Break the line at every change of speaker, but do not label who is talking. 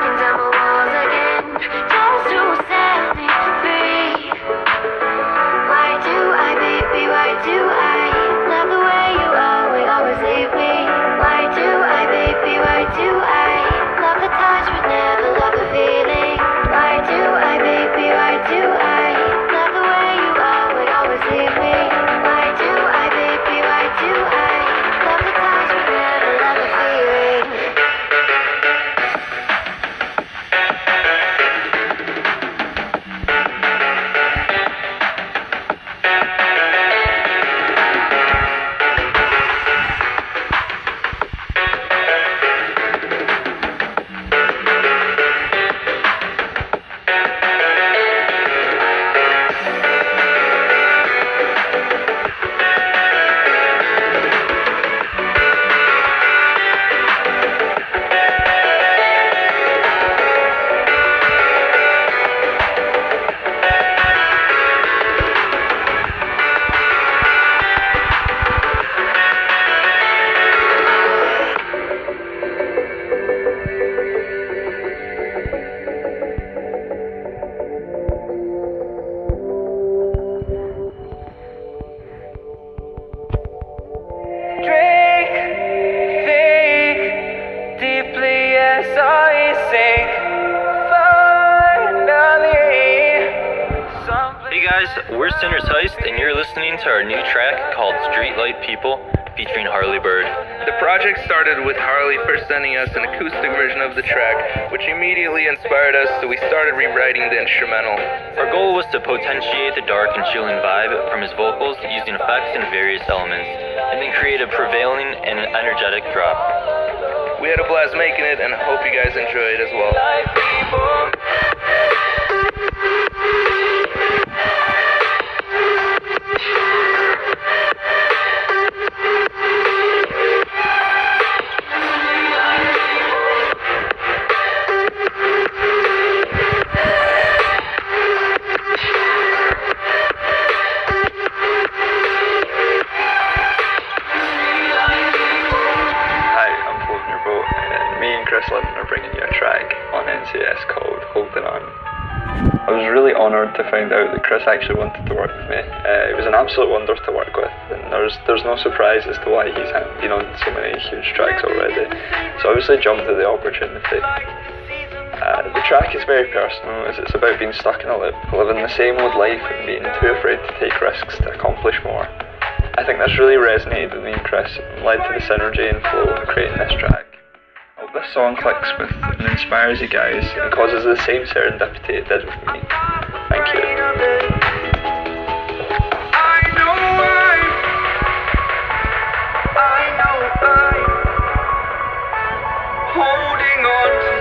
breaking down my walls again, just to set me free. Why do I, baby, why do I love the way you always leave me? Why do I, baby, why do I love the touch but never love the feeling? Why do I, baby, why do I love the way you always leave me? Why do I, baby, why do I love the touch but never love the feeling?
Hey guys, we're Sinner's Heist, and you're listening to our new track called Streetlight People, featuring Harley Bird.
The project started with Harley first sending us an acoustic version of the track, which immediately inspired us, so we started rewriting the instrumental.
Our goal was to potentiate the dark and chilling vibe from his vocals using effects and various elements, and then create a prevailing and energetic drop.
We had a blast making it, and hope you guys enjoy it as well.
Are bringing you a track on NCS called Holding On. I was really honoured to find out that Chris actually wanted to work with me. He was an absolute wonder to work with, and there's no surprise as to why he's been on so many huge tracks already. So obviously jumped at the opportunity. The track is very personal, as it's about being stuck in a loop, living the same old life and being too afraid to take risks to accomplish more. I think this really resonated with me and Chris and led to the synergy and flow in creating this track. This song clicks with and inspires you guys and causes the same serendipity it did with me. Thank you.
Holding on to